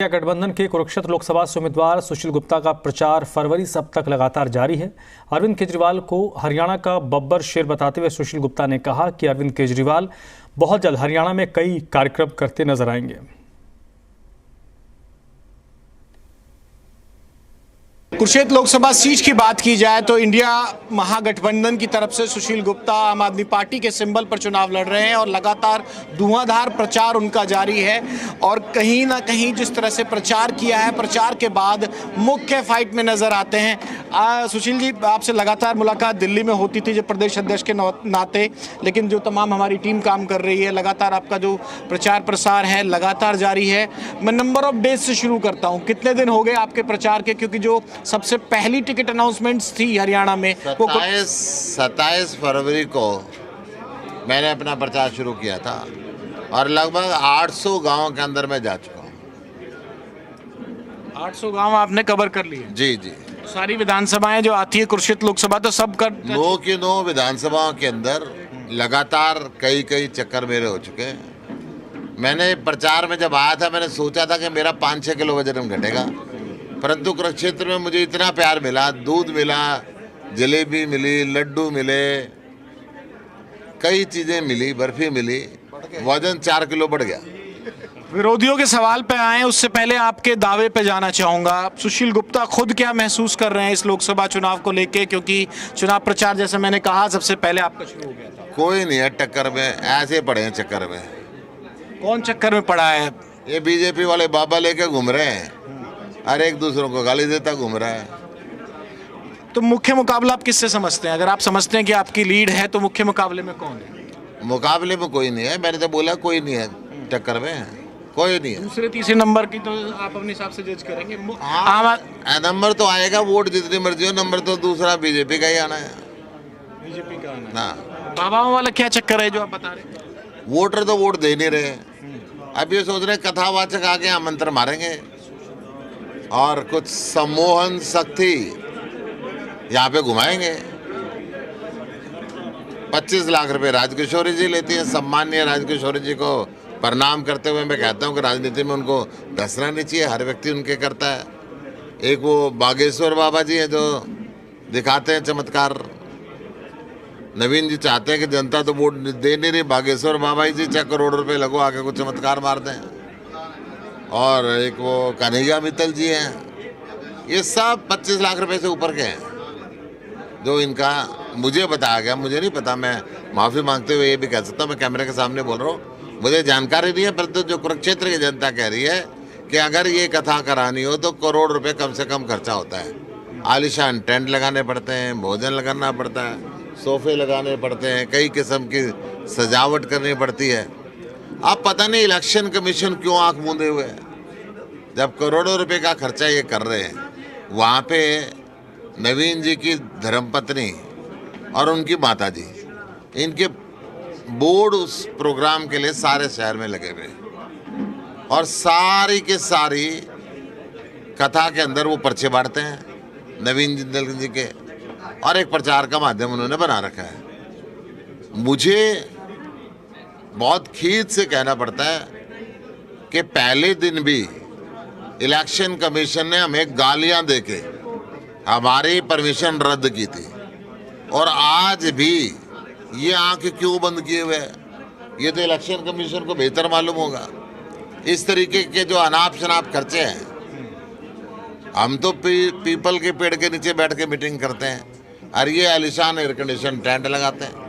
गठबंधन के कुरुक्षेत्र लोकसभा से उम्मीदवार सुशील गुप्ता का प्रचार फरवरी से अब तक लगातार जारी है। अरविंद केजरीवाल को हरियाणा का बब्बर शेर बताते हुए सुशील गुप्ता ने कहा कि अरविंद केजरीवाल बहुत जल्द हरियाणा में कई कार्यक्रम करते नजर आएंगे। कुरुक्षेत्र लोकसभा सीट की बात की जाए तो इंडिया महागठबंधन की तरफ से सुशील गुप्ता आम आदमी पार्टी के सिंबल पर चुनाव लड़ रहे हैं और लगातार धुआंधार प्रचार उनका जारी है। और कहीं ना कहीं जिस तरह से प्रचार किया है, प्रचार के बाद मुख्य फाइट में नजर आते हैं। सुशील जी, आपसे लगातार मुलाकात दिल्ली में होती थी जब प्रदेश अध्यक्ष के नाते, लेकिन जो तमाम हमारी टीम काम कर रही है, लगातार आपका जो प्रचार प्रसार है लगातार जारी है। मैं नंबर ऑफ डेज से शुरू करता हूँ, कितने दिन हो गए आपके प्रचार के? क्योंकि जो सबसे पहली टिकट अनाउंसमेंट्स थी हरियाणा में 27 फरवरी को मैंने अपना प्रचार शुरू किया था और लगभग 800 गांव के अंदर मैं जा चुका हूँ। 800 गांव आपने कवर कर लिए? जी जी। सारी विधानसभाएं जो आती है कुरुक्षेत्र लोकसभा, तो सब कर 9 की 9 विधानसभाओं के अंदर लगातार कई चक्कर मेरे हो चुके हैं। मैंने प्रचार में जब आया था, मैंने सोचा था कि मेरा 5-6 किलो वजन घटेगा, परंतु कुरुक्षेत्र में मुझे इतना प्यार मिला, दूध मिला, जलेबी मिली, लड्डू मिले, कई चीज़ें मिली, बर्फी मिली, वजन 4 किलो बढ़ गया। विरोधियों के सवाल पे आए, उससे पहले आपके दावे पे जाना चाहूँगा। सुशील गुप्ता खुद क्या महसूस कर रहे हैं इस लोकसभा चुनाव को लेके? क्योंकि चुनाव प्रचार, जैसे मैंने कहा, सबसे पहले आपका शुरू हो गया था। कोई नहीं है टक्कर में, ऐसे पड़े हैं चक्कर में। कौन चक्कर में पड़ा है? ये बीजेपी वाले बाबा लेके घूम रहे हैं और एक दूसरों को गाली देता घूम रहा है। तो मुख्य मुकाबला आप किससे समझते हैं? अगर आप समझते हैं कि आपकी लीड है, तो मुख्य मुकाबले में कौन है? मुकाबले में कोई नहीं है, मैंने तो बोला कोई नहीं है टक्कर में, कोई नहीं है। दूसरे तीसरे नंबर की तो आप अपने हिसाब से जज करेंगे। नंबर तो आएगा, वोट जितनी मर्जी हो, नंबर तो दूसरा बीजेपी का ही आना है। बीजेपी का आना है। हाँ। बाबाओं वाला क्या चक्कर है जो आप बता रहे हैं? वोटर तो वोट दे नहीं रहे। अब ये सोच रहे कथावाचक आके आमंत्रण मारेंगे और कुछ सम्मोहन शक्ति यहाँ पे घुमाएंगे। 25 लाख रुपए राजकिशोरी जी लेती हैं। सम्मानीय राजकिशोरी जी को प्रणाम करते हुए मैं कहता हूँ कि राजनीति में उनको धंसना नहीं चाहिए, हर व्यक्ति उनके करता है। एक वो बागेश्वर बाबा जी हैं जो दिखाते हैं चमत्कार। नवीन जी चाहते हैं कि जनता तो वोट दे नहीं रही, बागेश्वर बाबा जी चाहे करोड़ रुपए लगो आके कुछ चमत्कार मार दें। और एक वो कन्हैया मित्तल जी हैं, ये सब 25 लाख रुपए से ऊपर के हैं जो इनका मुझे बताया गया। मुझे नहीं पता, मैं माफ़ी मांगते हुए ये भी कह सकता हूँ, मैं कैमरे के सामने बोल रहा हूँ, मुझे जानकारी नहीं है, परंतु जो कुरुक्षेत्र की जनता कह रही है कि अगर ये कथा करानी हो तो करोड़ रुपए कम से कम खर्चा होता है। आलिशान टेंट लगाने पड़ते हैं, भोजन लगाना पड़ता है, सोफे लगाने पड़ते हैं, कई किस्म की सजावट करनी पड़ती है। अब पता नहीं इलेक्शन कमीशन क्यों आंख मूंदे हुए है, जब करोड़ों रुपए का खर्चा ये कर रहे हैं। वहाँ पे नवीन जी की धर्मपत्नी और उनकी माता जी, इनके बोर्ड उस प्रोग्राम के लिए सारे शहर में लगे हुए और सारी के सारी कथा के अंदर वो पर्चे बांटते हैं नवीन जिंदल जी के, और एक प्रचार का माध्यम उन्होंने बना रखा है। मुझे बहुत खींच से कहना पड़ता है कि पहले दिन भी इलेक्शन कमीशन ने हमें गालियां देके हमारी परमिशन रद्द की थी, और आज भी ये आंख क्यों बंद किए हुए है? ये तो इलेक्शन कमीशन को बेहतर मालूम होगा। इस तरीके के जो अनाप शनाप खर्चे हैं, हम तो पीपल के पेड़ के नीचे बैठ के मीटिंग करते हैं और ये आलिशान एयर कंडीशन टेंट लगाते हैं।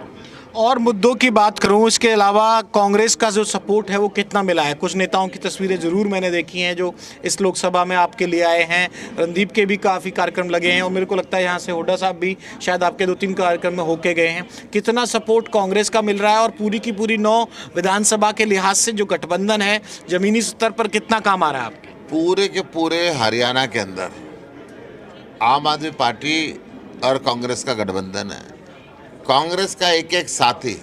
और मुद्दों की बात करूं, इसके अलावा कांग्रेस का जो सपोर्ट है वो कितना मिला है? कुछ नेताओं की तस्वीरें ज़रूर मैंने देखी हैं जो इस लोकसभा में आपके लिए आए हैं। रणदीप के भी काफ़ी कार्यक्रम लगे हैं और मेरे को लगता है यहाँ से हुड्डा साहब भी शायद आपके 2-3 कार्यक्रम में होके गए हैं। कितना सपोर्ट कांग्रेस का मिल रहा है और पूरी की पूरी 9 विधानसभा के लिहाज से जो गठबंधन है, ज़मीनी स्तर पर कितना काम आ रहा है आपके? पूरे के पूरे हरियाणा के अंदर आम आदमी पार्टी और कांग्रेस का गठबंधन है। कांग्रेस का एक एक साथी,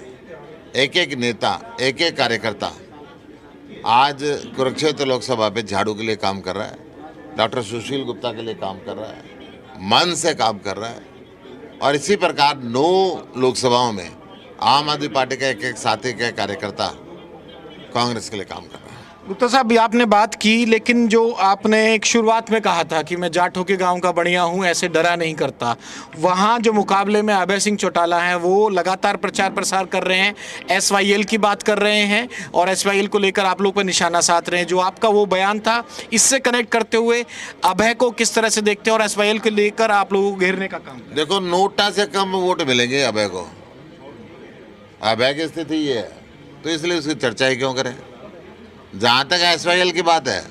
एक एक नेता, एक एक कार्यकर्ता आज कुरुक्षेत्र लोकसभा पे झाड़ू के लिए काम कर रहा है, डॉक्टर सुशील गुप्ता के लिए काम कर रहा है, मन से काम कर रहा है। और इसी प्रकार 9 लोकसभाओं में आम आदमी पार्टी का एक एक साथी का कार्यकर्ता कांग्रेस के लिए काम कर रहा है। गुप्ता साहब, ये आपने बात की, लेकिन जो आपने एक शुरुआत में कहा था कि मैं जाटों के गांव का बढ़िया हूं, ऐसे डरा नहीं करता, वहां जो मुकाबले में अभय सिंह चौटाला हैं वो लगातार प्रचार प्रसार कर रहे हैं, एसवाईएल की बात कर रहे हैं और एसवाईएल को लेकर आप लोग पर निशाना साध रहे हैं। जो आपका वो बयान था, इससे कनेक्ट करते हुए अभय को किस तरह से देखते हैं और एसवाईएल को लेकर आप लोगों को घेरने का काम? देखो, नोटा से कम वोट मिलेंगे अभय को। अभय की स्थिति ये है, तो इसलिए उसकी चर्चा ही क्यों करें। जहां तक एसवाईएल की बात है,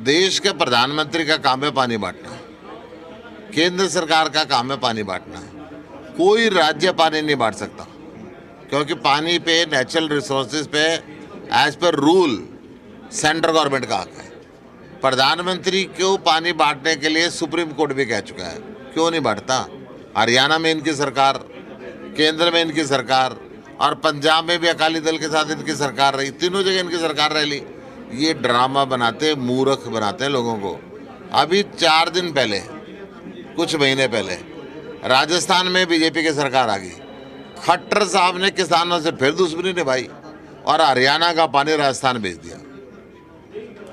देश के प्रधानमंत्री का काम है पानी बांटना, केंद्र सरकार का काम है पानी बांटना। कोई राज्य पानी नहीं बांट सकता, क्योंकि पानी पे, नेचुरल रिसोर्सेज पे as per rule central government का हक है। प्रधानमंत्री क्यों पानी बांटने के लिए सुप्रीम कोर्ट भी कह चुका है, क्यों नहीं बांटता। हरियाणा में इनकी सरकार, केंद्र में इनकी सरकार और पंजाब में भी अकाली दल के साथ इनकी सरकार रही, तीनों जगह इनकी सरकार रही। ये ड्रामा बनाते, मूर्ख बनाते हैं लोगों को। अभी 4 दिन पहले, कुछ महीने पहले राजस्थान में बीजेपी की सरकार आ गई। खट्टर साहब ने किसानों से फिर दुश्मनी निभाई और हरियाणा का पानी राजस्थान भेज दिया।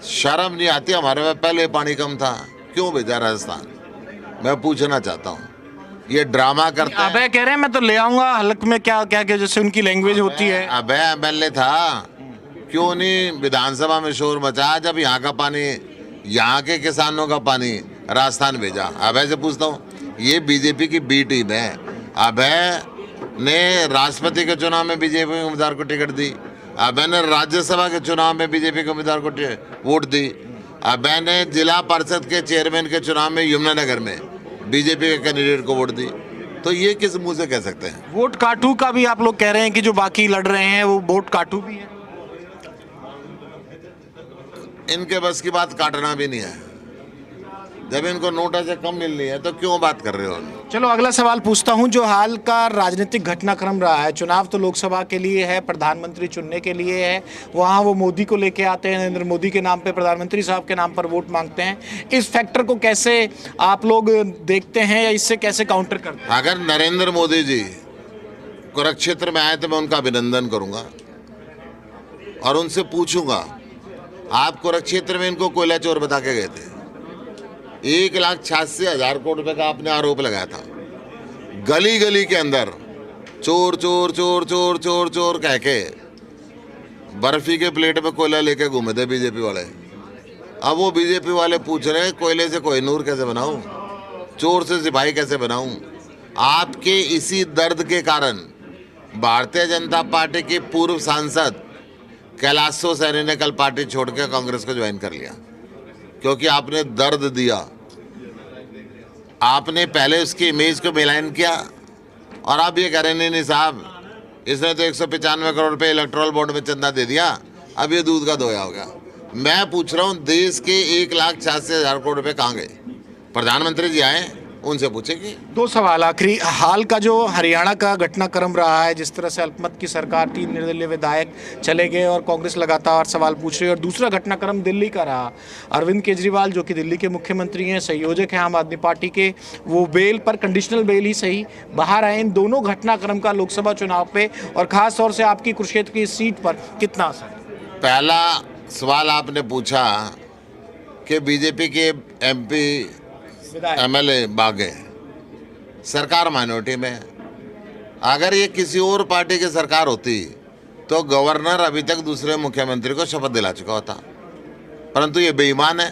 शर्म नहीं आती? हमारे में पहले पानी कम था, क्यों भेजा राजस्थान? मैं पूछना चाहता हूँ। ये ड्रामा करते हैं। अभय कह रहे हैं मैं तो ले आऊंगा हल्क में, क्या क्या क्या जैसे उनकी लैंग्वेज होती है। अभय एमएलए था, क्यों नहीं विधानसभा में शोर मचाया जब यहाँ का पानी, यहाँ के किसानों का पानी राजस्थान भेजा? अभय से पूछता हूँ। ये बीजेपी की बी टीम है। अभय ने राष्ट्रपति के चुनाव में बीजेपी उम्मीदवार को टिकट दी, अभय ने राज्यसभा के चुनाव में बीजेपी के उम्मीदवार को वोट दी, अभय ने जिला परिषद के चेयरमैन के चुनाव में यमुनानगर में बीजेपी के कैंडिडेट को वोट दी। तो ये किस मुंह से कह सकते हैं? वोट काटू का भी आप लोग कह रहे हैं कि जो बाकी लड़ रहे हैं वो वोट काटू भी है। इनके बस की बात काटना भी नहीं है। जब इनको नोटा से कम मिलनी है तो क्यों बात कर रहे हो? चलो अगला सवाल पूछता हूं। जो हाल का राजनीतिक घटनाक्रम रहा है, चुनाव तो लोकसभा के लिए है, प्रधानमंत्री चुनने के लिए है, वहां वो मोदी को लेके आते हैं, नरेंद्र मोदी के नाम पे, प्रधानमंत्री साहब के नाम पर वोट मांगते हैं। इस फैक्टर को कैसे आप लोग देखते हैं या इससे कैसे काउंटर करते हैं? अगर नरेंद्र मोदी जी कुरुक्षेत्र में आए तो मैं उनका अभिनंदन करूंगा और उनसे पूछूंगा, आप कुरुक्षेत्र में इनको कोयला चोर बता के गए थे। 1,86,000 करोड़ रुपए का आपने आरोप लगाया था। गली गली के अंदर चोर चोर चोर चोर चोर चोर कह के बर्फी के प्लेट में कोयला लेके घूमे थे बीजेपी वाले। अब वो बीजेपी वाले पूछ रहे हैं कोयले से कोहिनूर कैसे बनाऊं, चोर से सिपाही कैसे बनाऊं। आपके इसी दर्द के कारण भारतीय जनता पार्टी के पूर्व सांसद कैलाशो सैनी ने कल पार्टी छोड़ के कांग्रेस को ज्वाइन कर लिया, क्योंकि आपने दर्द दिया। आपने पहले उसकी इमेज को मिलान किया और आप ये कह रहे नहीं साहब, इसने तो 195 करोड़ रुपए इलेक्ट्रल बॉन्ड में चंदा दे दिया, अब ये दूध का धोया हो गया। मैं पूछ रहा हूँ, देश के 1,86,000 करोड़ रुपए कहाँ गए? प्रधानमंत्री जी आए, उनसे पूछेंगे। 2 सवाल आखिरी। हाल का जो हरियाणा का घटनाक्रम रहा है, जिस तरह से अल्पमत की सरकार, 3 निर्दलीय विधायक चले गए और कांग्रेस लगातार सवाल पूछ रही है, और दूसरा घटनाक्रम दिल्ली का रहा। अरविंद केजरीवाल जो कि दिल्ली के मुख्यमंत्री हैं, संयोजक हैं आम आदमी पार्टी के, वो बेल पर, कंडीशनल बेल ही सही, बाहर आए। इन दोनों घटनाक्रम का लोकसभा चुनाव पे और खास तौर से आपकी कुरुक्षेत्र की सीट पर कितना असर? पहला सवाल आपने पूछा कि बीजेपी के एमपी एमएलए भाग गए, सरकार माइनॉरिटी में। अगर ये किसी और पार्टी की सरकार होती तो गवर्नर अभी तक दूसरे मुख्यमंत्री को शपथ दिला चुका होता, परंतु ये बेईमान है।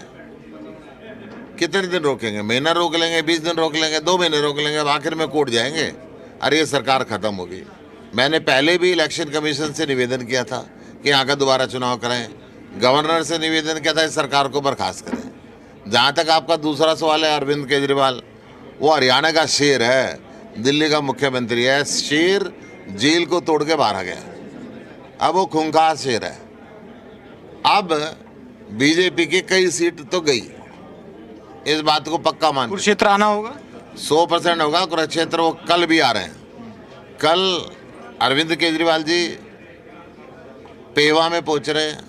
कितने दिन रोकेंगे? महीना रोक लेंगे, 20 दिन रोक लेंगे, 2 महीने रोक लेंगे, अब आखिर में कोर्ट जाएंगे। अरे ये सरकार खत्म होगी। मैंने पहले भी इलेक्शन कमीशन से निवेदन किया था कि यहाँ का दोबारा चुनाव करें, गवर्नर से निवेदन किया था इस सरकार को बर्खास्त करें। जहाँ तक आपका दूसरा सवाल है, अरविंद केजरीवाल, वो हरियाणा का शेर है, दिल्ली का मुख्यमंत्री है। शेर जेल को तोड़ के बाहर आ गया, अब वो खूंखार शेर है। अब बीजेपी की कई सीट तो गई, इस बात को पक्का मान। कुरुक्षेत्र आना होगा, 100% होगा कुरुक्षेत्र। वो कल भी आ रहे हैं। कल अरविंद केजरीवाल जी पेवा में पहुंच रहे हैं,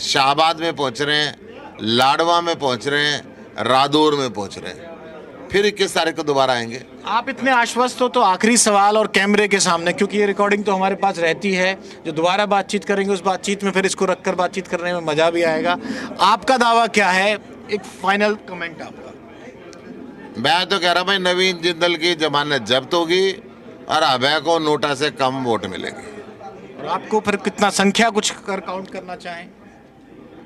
शाहबाद में पहुंच रहे हैं, लाडवा में पहुंच रहे हैं, रादौर में पहुंच रहे हैं। फिर 21 तारीख को दोबारा आएंगे। आप इतने आश्वस्त हो तो आखिरी सवाल और कैमरे के सामने, क्योंकि ये रिकॉर्डिंग तो हमारे पास रहती है, जो दोबारा बातचीत करेंगे उस बातचीत में फिर इसको रखकर बातचीत करने में मज़ा भी आएगा। आपका दावा क्या है, एक फाइनल कमेंट आपका? मैं तो कह रहा भाई नवीन जिंदल की जमानत जब्त होगी और अभय को नोटा से कम वोट मिलेंगे। और आपको फिर कितना संख्या कुछ कर काउंट करना चाहें?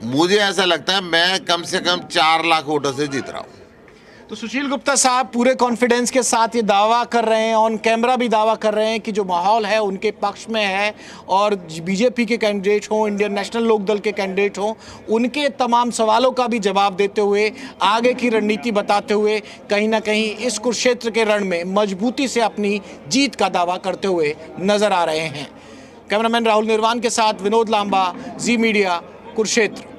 मुझे ऐसा लगता है मैं कम से कम 4 लाख वोटों से जीत रहा हूँ। तो सुशील गुप्ता साहब पूरे कॉन्फिडेंस के साथ ये दावा कर रहे हैं, ऑन कैमरा भी दावा कर रहे हैं कि जो माहौल है उनके पक्ष में है, और बीजेपी के कैंडिडेट हों, इंडियन नेशनल लोकदल के कैंडिडेट हों, उनके तमाम सवालों का भी जवाब देते हुए, आगे की रणनीति बताते हुए कहीं ना कहीं इस कुरुक्षेत्र के रण में मजबूती से अपनी जीत का दावा करते हुए नजर आ रहे हैं। कैमरामैन राहुल निर्वाण के साथ विनोद लांबा, जी मीडिया, कुरुक्षेत्र।